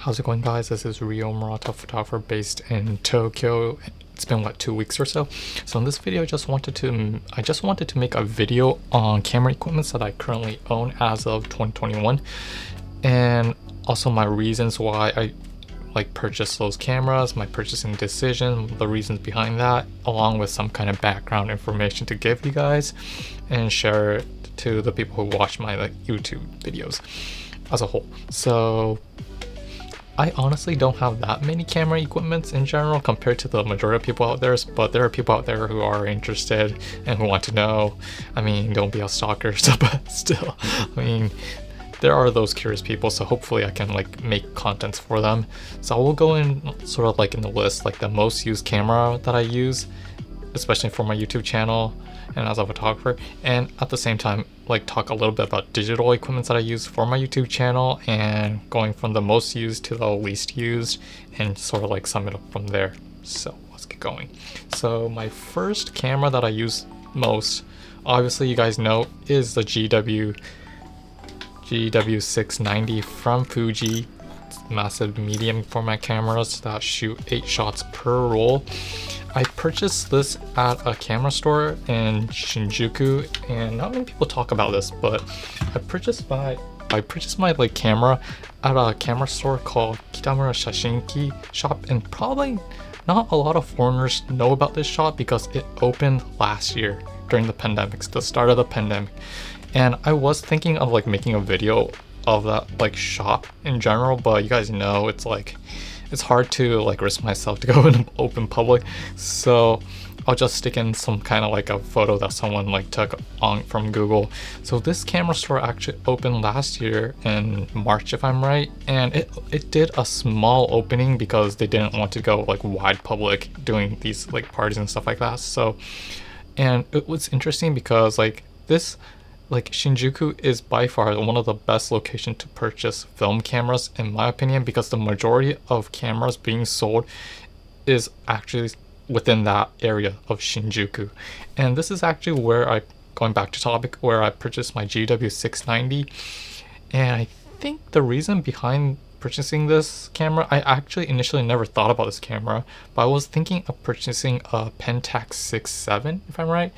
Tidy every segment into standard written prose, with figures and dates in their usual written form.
How's it going, guys? This is Ryo Murata, photographer based in Tokyo. It's been what, 2 weeks or so. So in this video, I just wanted to make a video on camera equipment that I currently own as of 2021, and also my reasons why I purchased those cameras, my purchasing decision, the reasons behind that, along with some kind of background information to give you guys and share it to the people who watch my YouTube videos as a whole. So I honestly don't have that many camera equipments in general compared to the majority of people out there, but there are people out there who are interested and who want to know. I mean, don't be a stalker, but still, I mean, there are those curious people, so hopefully I can make contents for them. So I will go in sort of in the list, the most used camera that I use, especially for my YouTube channel and as a photographer, and at the same time talk a little bit about digital equipment that I use for my YouTube channel, and going from the most used to the least used, and sort of sum it up from there. So let's get going. So my first camera that I use most, obviously you guys know, is the GW690 from Fuji. It's massive medium format cameras that shoot 8 shots per roll. I purchased this at a camera store in Shinjuku, and not many people talk about this, but I purchased my camera at a camera store called Kitamura Shashinki shop, and probably not a lot of foreigners know about this shop because it opened last year during the pandemic, the start of the pandemic. And I was thinking of making a video of that shop in general, but you guys know it's hard to risk myself to go in open public, so I'll just stick in some kind of a photo that someone took from Google. So this camera store actually opened last year in March, if I'm right, and it did a small opening because they didn't want to go wide public doing these parties and stuff like that. So, and it was interesting because this Shinjuku is by far one of the best locations to purchase film cameras, in my opinion, because the majority of cameras being sold is actually within that area of Shinjuku. And this is actually where going back to topic, where I purchased my GW690. And I think the reason behind purchasing this camera, I actually initially never thought about this camera, but I was thinking of purchasing a Pentax 6.7, if I'm right.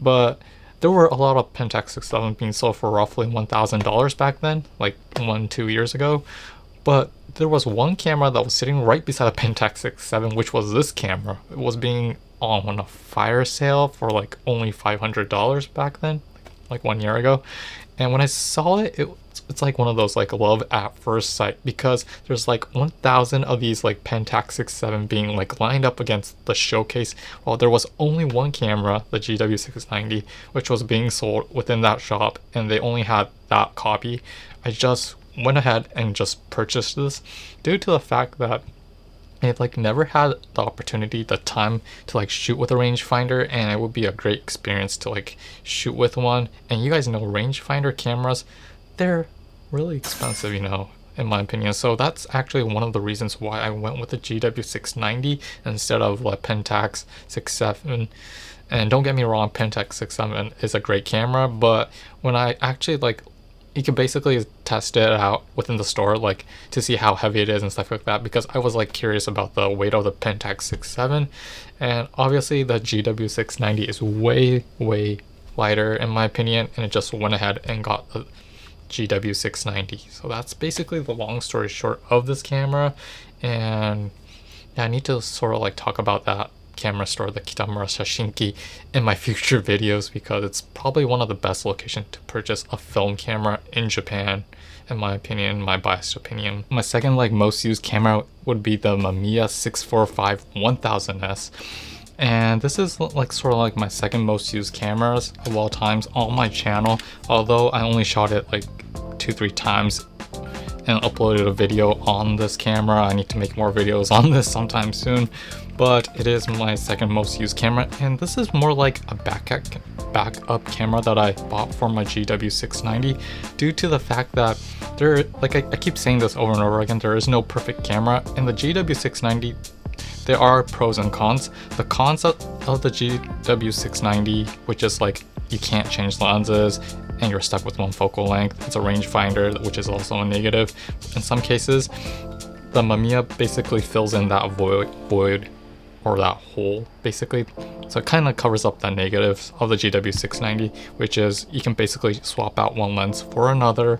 But there were a lot of Pentax 6.7 being sold for roughly $1,000 back then, 1-2 years ago. But there was one camera that was sitting right beside a Pentax 6.7, which was this camera. It was being on a fire sale for only $500 back then, 1 year ago. And when I saw it, it's one of those love at first sight, because there's 1,000 of these Pentax 6.7 being lined up against the showcase, while there was only one camera, the GW690, which was being sold within that shop, and they only had that copy. I just went ahead and just purchased this due to the fact that I've never had the opportunity, the time to shoot with a rangefinder, and it would be a great experience to shoot with one. And you guys know rangefinder cameras, they're really expensive, in my opinion. So that's actually one of the reasons why I went with the GW690 instead of Pentax 6.7. And don't get me wrong, Pentax 6.7 is a great camera, but when I actually you can basically test it out within the store, to see how heavy it is and stuff like that, because I was curious about the weight of the Pentax 6.7, and obviously the GW690 is way lighter in my opinion, and it just went ahead and got the GW690. So that's basically the long story short of this camera. And yeah, I need to sort of talk about that camera store, the Kitamura Shashinki, in my future videos, because it's probably one of the best locations to purchase a film camera in Japan, in my opinion, my biased opinion. My second most used camera would be the Mamiya 645 1000S. And this is sort of my second most used cameras of all times on my channel, although I only shot it 2-3 times and uploaded a video on this camera. I need to make more videos on this sometime soon, but it is my second most used camera, and this is more like a backup camera that I bought for my GW690, due to the fact that there, I keep saying this over and over again, there is no perfect camera. In the GW690, there are pros and cons. The cons of the GW690, which is you can't change lenses and you're stuck with one focal length. It's a rangefinder, which is also a negative in some cases. the Mamiya basically fills in that void or that hole basically. So it kind of covers up the negatives of the GW690, which is you can basically swap out one lens for another,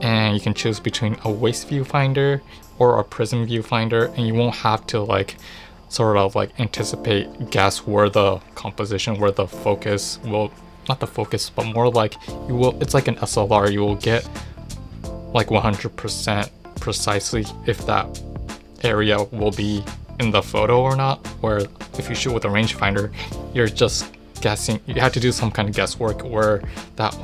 and you can choose between a waist viewfinder or a prism viewfinder, and you won't have to like sort of like anticipate, guess where the composition, where the focus will, not the focus, but more like you will, it's like an SLR, you will get like 100% precisely if that area will be in the photo or not. Where if you shoot with a rangefinder, you're just guessing, you have to do some kind of guesswork where that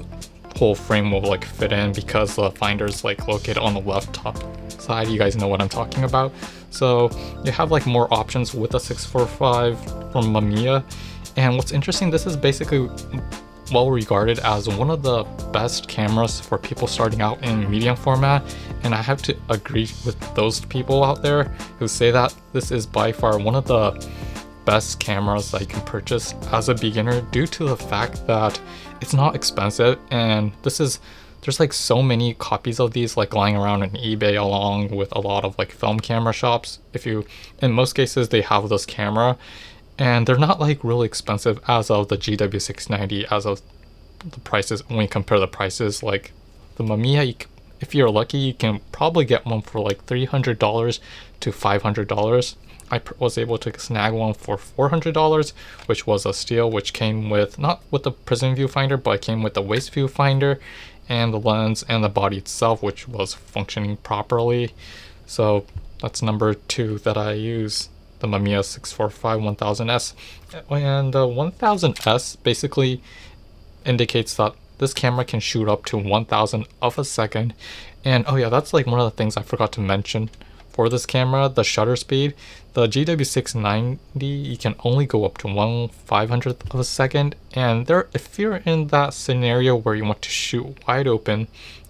whole frame will like fit in, because the finder's like located on the left top side. You guys know what I'm talking about. So you have like more options with the 645 from Mamiya. And what's interesting, this is basically well regarded as one of the best cameras for people starting out in medium format, and I have to agree with those people out there who say that this is by far one of the best cameras that you can purchase as a beginner, due to the fact that it's not expensive, and there's like so many copies of these like lying around on eBay, along with a lot of like film camera shops. In most cases they have this camera, and they're not like really expensive as of the GW690, as of the prices. When you compare the prices, like the Mamiya, if you're lucky, you can probably get one for like $300 to $500. I was able to snag one for $400, which was a steal, which came with, not with the prism viewfinder, but it came with the waist viewfinder and the lens and the body itself, which was functioning properly. So that's number 2 that I use, the Mamiya 645 1000S. And the 1000S basically indicates that this camera can shoot up to 1000 of a second. And oh yeah, that's like one of the things I forgot to mention for this camera, the shutter speed. The GW690, you can only go up to 1/500th of a second, and if you're in that scenario where you want to shoot wide open,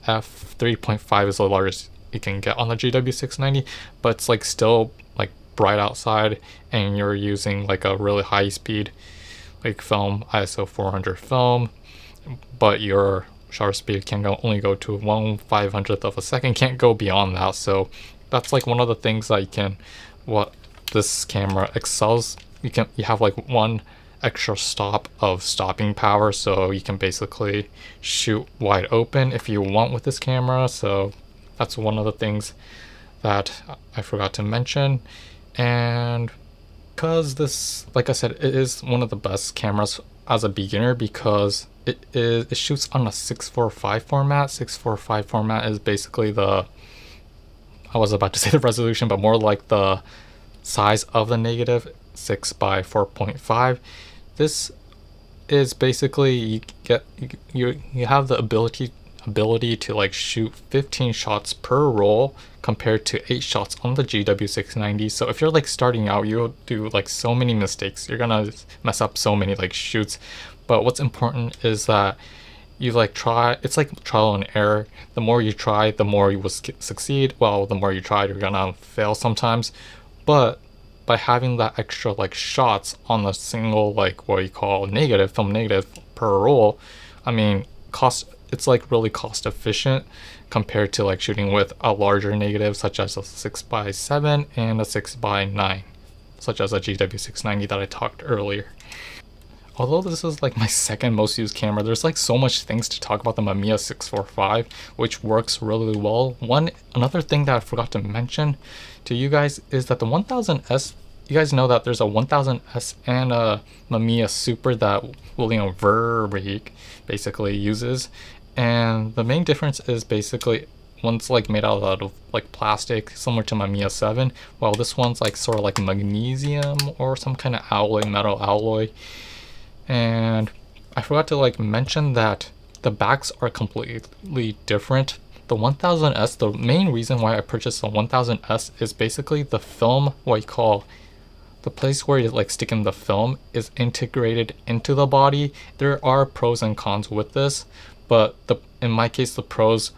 f3.5 is the largest you can get on the GW690, but it's like still like bright outside and you're using like a really high speed like film, ISO 400 film, but your shutter speed can only go to 1/500th of a second, can't go beyond that. So that's like one of the things that what this camera excels. You have like one extra stop of stopping power, so you can basically shoot wide open if you want with this camera. So that's one of the things that I forgot to mention. And because this, like I said, it is one of the best cameras as a beginner, because it shoots on a 645 format. 645 format is basically I was about to say the resolution, but more like the size of the negative, 6 by 4.5. This is basically you have the ability to like shoot 15 shots per roll compared to 8 shots on the GW690. So if you're like starting out, you'll do like so many mistakes. You're gonna mess up so many like shoots. But what's important is that you like try, it's like trial and error. The more you try, the more you will succeed. Well, the more you try, you're gonna fail sometimes. But by having that extra like shots on a single like what you call film negative per roll, I mean, it's like really cost efficient compared to like shooting with a larger negative such as a 6x7 and a 6x9, such as a GW690 that I talked earlier. Although this is like my second most used camera, there's like so much things to talk about the Mamiya 645, which works really well. Another thing that I forgot to mention to you guys is that the 1000S, you guys know that there's a 1000S and a Mamiya Super that William Verbeek basically uses. And the main difference is basically one's like made out of like plastic, similar to Mamiya 7, while this one's like sort of like magnesium or some kind of metal alloy. And I forgot to like mention that the backs are completely different. The 1000S, the main reason why I purchased the 1000S is basically the film, what you call the place where you like stick in the film, is integrated into the body. There are pros and cons with this, but in my case the pros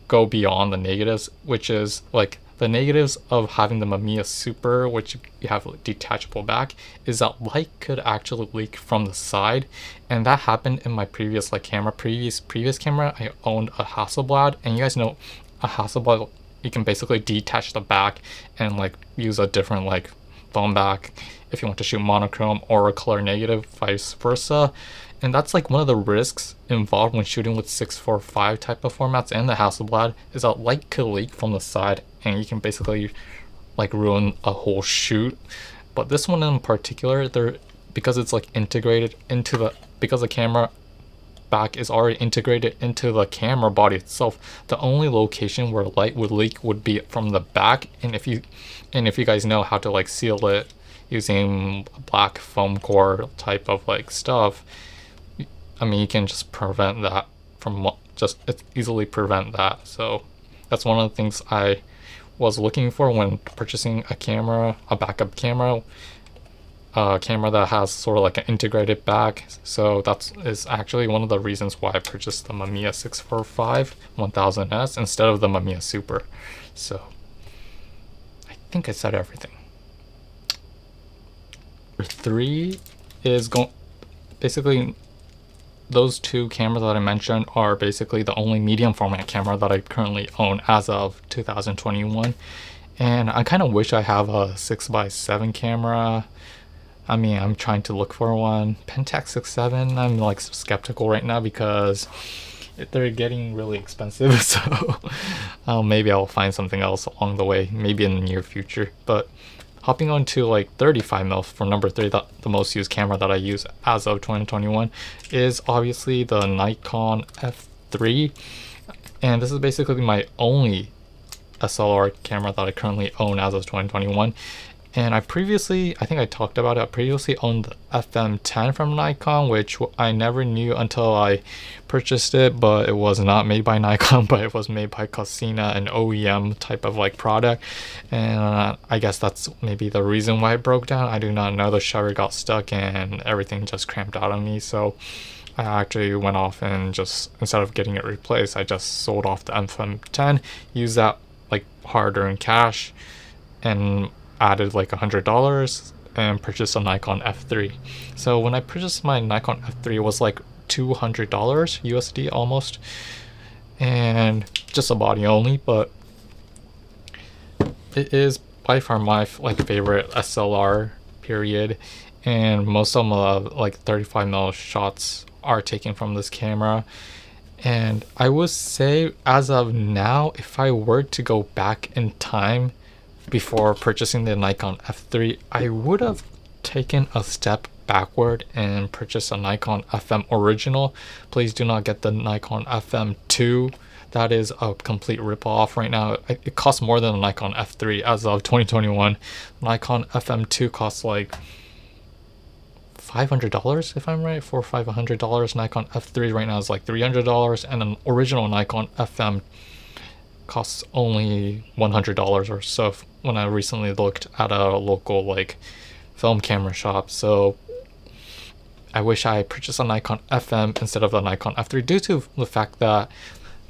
go beyond the negatives, which is like the negatives of having the Mamiya Super, which you have like detachable back, is that light could actually leak from the side, and that happened in my previous like camera. Previous camera, I owned a Hasselblad, and you guys know a Hasselblad, you can basically detach the back and like use a different like phone back if you want to shoot monochrome or a color negative, vice versa. And that's like one of the risks involved when shooting with 645 type of formats and the Hasselblad, is that light could leak from the side and you can basically like ruin a whole shoot. But this one in particular, because it's like integrated into the, because the camera back is already integrated into the camera body itself, the only location where light would leak would be from the back. And if you guys know how to like seal it using black foam core type of like stuff, I mean, you can just prevent that from easily prevent that. So that's one of the things I was looking for when purchasing a camera, a backup camera, a camera that has sort of like an integrated back. So that is actually one of the reasons why I purchased the Mamiya 645 1000S instead of the Mamiya Super. So I think I said everything. Number 3 is basically, those two cameras that I mentioned are basically the only medium format camera that I currently own as of 2021. And I kind of wish I have a 6x7 camera. I mean, I'm trying to look for one. Pentax 6.7, I'm like skeptical right now because they're getting really expensive. So maybe I'll find something else along the way, maybe in the near future. But hopping on to like 35mm for number 3, the most used camera that I use as of 2021 is obviously the Nikon F3. And this is basically my only SLR camera that I currently own as of 2021. And I think I talked about it, I previously owned the FM10 from Nikon, which I never knew until I purchased it, but it was not made by Nikon, but it was made by Cosina, an OEM type of like product. And I guess that's maybe the reason why it broke down. I do not know, the shutter got stuck and everything just cramped out on me. So I actually went off and just, instead of getting it replaced, I just sold off the FM10, used that like hard-earned cash, and added like $100 and purchased a Nikon F3. So when I purchased my Nikon F3, it was like $200 USD almost, and just a body only. But it is by far my like favorite SLR period, and most of my like 35mm shots are taken from this camera. And I would say as of now, if I were to go back in time before purchasing the Nikon F3, I would have taken a step backward and purchased a Nikon FM original. Please do not get the Nikon FM2. That is a complete rip-off right now. It costs more than the Nikon F3 as of 2021. Nikon FM2 costs like $500 if I'm right, $400 or $500. Nikon F3 right now is like $300, and an original Nikon FM costs only $100 or so when I recently looked at a local like film camera shop. So I wish I purchased a Nikon FM instead of the Nikon F3, due to the fact that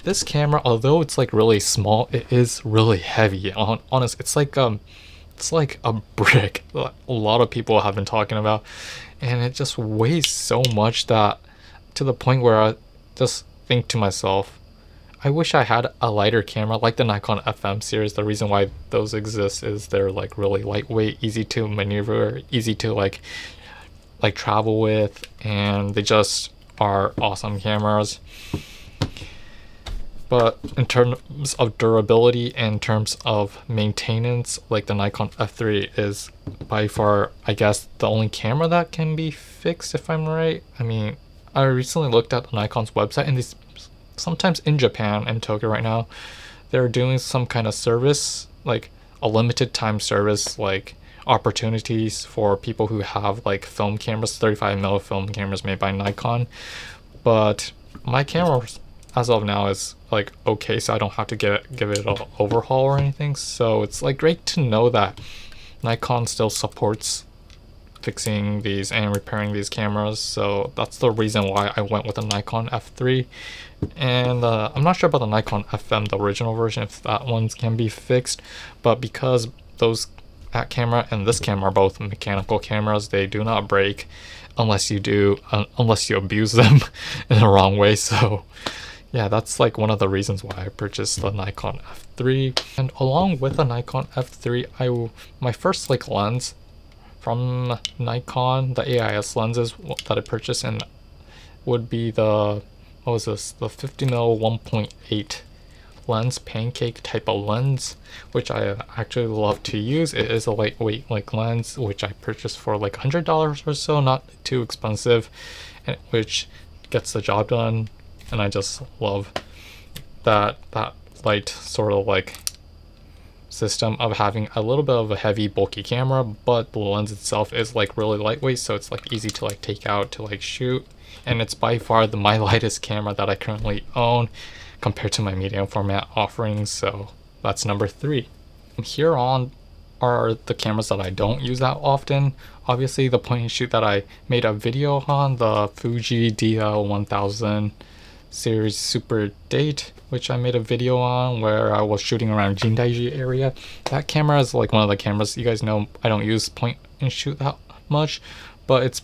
this camera, although it's like really small, it is really heavy. Honest, it's like a brick. A lot of people have been talking about, and it just weighs so much that, to the point where I just think to myself, I wish I had a lighter camera like the Nikon FM series. The reason why those exist is they're like really lightweight, easy to maneuver, easy to like travel with, and they just are awesome cameras. But in terms of durability and in terms of maintenance, like the Nikon F3 is by far, I guess, the only camera that can be fixed, if I'm right. I mean, I recently looked at Nikon's website, and these sometimes in Japan and Tokyo right now, they're doing some kind of service, like a limited time service, like opportunities for people who have like film cameras, 35mm film cameras made by Nikon. But my camera as of now is like okay, so I don't have to give it an overhaul or anything. So it's like great to know that Nikon still supports fixing these and repairing these cameras. So that's the reason why I went with the Nikon F3. And I'm not sure about the Nikon FM, the original version, if that one can be fixed, but because that camera and this camera are both mechanical cameras, they do not break unless you abuse them in the wrong way. So yeah, that's like one of the reasons why I purchased the Nikon F3. And along with the Nikon F3, my first like lens from Nikon, the AIS lenses that I purchased, and would be the, what was this, the 50mm 1.8 lens, pancake type of lens, which I actually love to use. It is a lightweight like lens, which I purchased for like $100 or so, not too expensive, and which gets the job done. And I just love that light sort of like system of having a little bit of a heavy bulky camera, but the lens itself is like really lightweight, so it's like easy to like take out to like shoot. And it's by far my lightest camera that I currently own compared to my medium format offerings, so that's number 3. Here on are the cameras that I don't use that often. Obviously the point and shoot that I made a video on, the Fuji DL1000 series Super Date, which I made a video on where I was shooting around Jindaiji area. That camera is like one of the cameras, you guys know I don't use point and shoot that much, but it's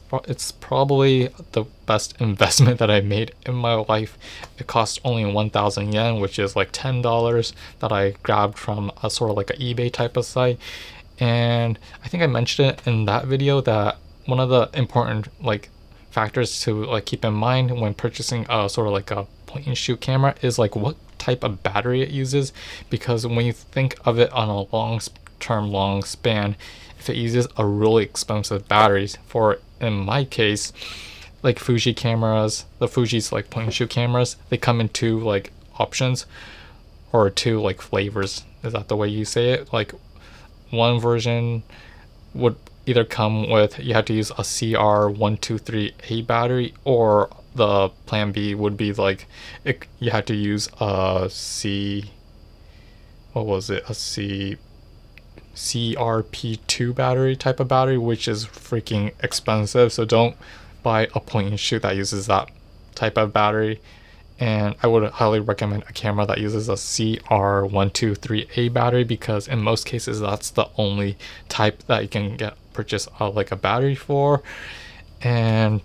probably the best investment that I made in my life. It cost only 1,000 yen, which is like $10, that I grabbed from a sort of like an eBay type of site. And I think I mentioned it in that video that one of the important like factors to like keep in mind when purchasing a sort of like a point and shoot camera is like what type of battery it uses, because when you think of it on a long span, if it uses a really expensive batteries, for in my case like Fuji cameras, the Fuji's like point and shoot cameras, they come in 2 like options or 2 like flavors, is that the way you say it? Like one version would either come with, you have to use a CR123A battery, or the plan B would be like you had to use a CRP2 battery type of battery, which is freaking expensive, so don't buy a point and shoot that uses that type of battery. And I would highly recommend a camera that uses a CR123A battery, because in most cases that's the only type that you can purchase like a battery for. And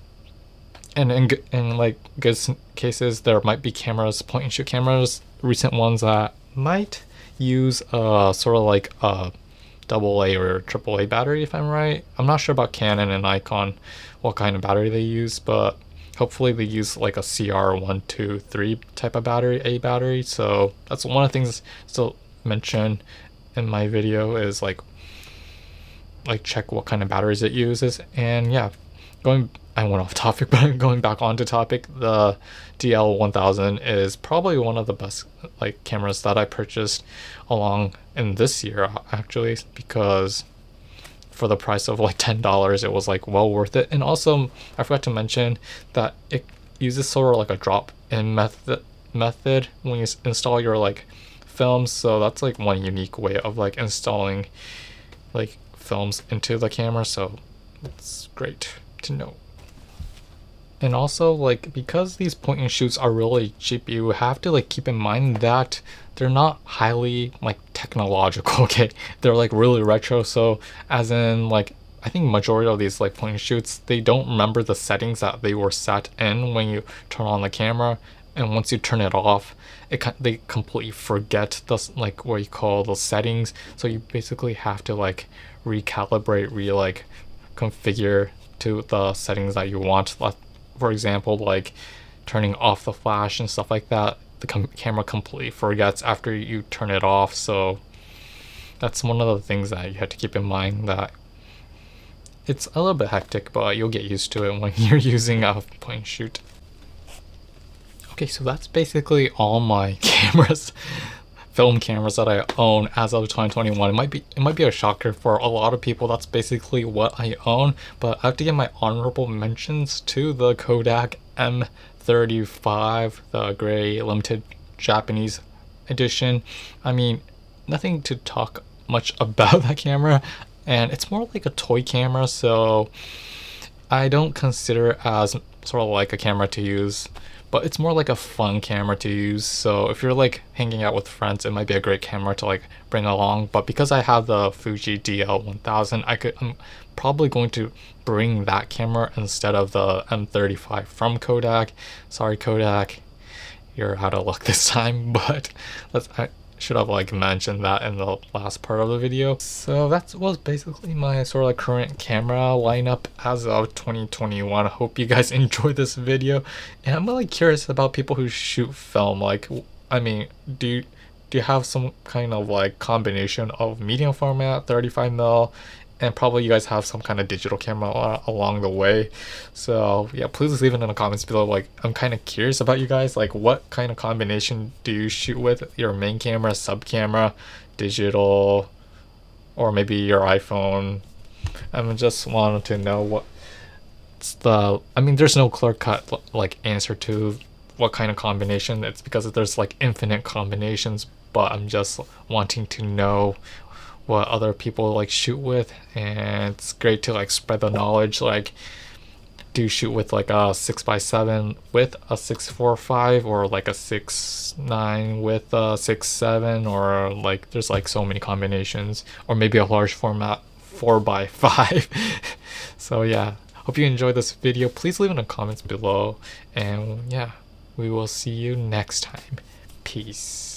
in like good cases, there might be cameras, point and shoot cameras, recent ones that might use sort of like a AA or AAA battery, if I'm right. I'm not sure about Canon and Nikon what kind of battery they use, but hopefully they use like a CR123 type of battery, A battery. So that's one of the things to mention in my video, is like check what kind of batteries it uses. And yeah, I went off topic, but going back onto topic, the DL1000 is probably one of the best like cameras that I purchased along in this year actually, because for the price of like $10 it was like well worth it. And also I forgot to mention that it uses sort of like a drop-in method when you install your like films, so that's like one unique way of like installing like films into the camera, so it's great to know. And also like because these point and shoots are really cheap, you have to like keep in mind that they're not highly like technological, okay? They're like really retro, so as in like I think majority of these like point and shoots, they don't remember the settings that they were set in when you turn on the camera, and once you turn it off, they completely forget the like what you call the settings, so you basically have to like recalibrate, configure to the settings that you want. For example, like turning off the flash and stuff like that, the camera completely forgets after you turn it off. So that's one of the things that you have to keep in mind, that it's a little bit hectic, but you'll get used to it when you're using a point and shoot. Okay, so that's basically all my cameras, film cameras that I own as of 2021. It might be a shocker for a lot of people. That's basically what I own, but I have to give my honorable mentions to the Kodak M35, the gray limited Japanese edition. I mean, nothing to talk much about that camera, and it's more like a toy camera, so I don't consider it as sort of like a camera to use, but it's more like a fun camera to use. So if you're like hanging out with friends, it might be a great camera to like bring along. But because I have the Fuji DL1000, I'm probably going to bring that camera instead of the M35 from Kodak. Sorry Kodak, you're out of luck this time. But I should have like mentioned that in the last part of the video. So that was basically my sort of like current camera lineup as of 2021. I hope you guys enjoyed this video, and I'm really curious about people who shoot film. Like, I mean, do you have some kind of like combination of medium format, 35mm, and probably you guys have some kind of digital camera along the way? So yeah, please leave it in the comments below. Like, I'm kind of curious about you guys, like what kind of combination do you shoot with? Your main camera, sub camera, digital, or maybe your iPhone? I just wanted to know what's the, I mean, there's no clear cut like answer to what kind of combination. It's because there's like infinite combinations, but I'm just wanting to know what other people like shoot with, and it's great to like spread the knowledge. Like, do you shoot with like a 6x7 with a 645, or like a 6.9 with a 6.7, or like there's like so many combinations, or maybe a large format 4x5. So yeah, hope you enjoyed this video. Please leave in the comments below, and yeah, we will see you next time. Peace.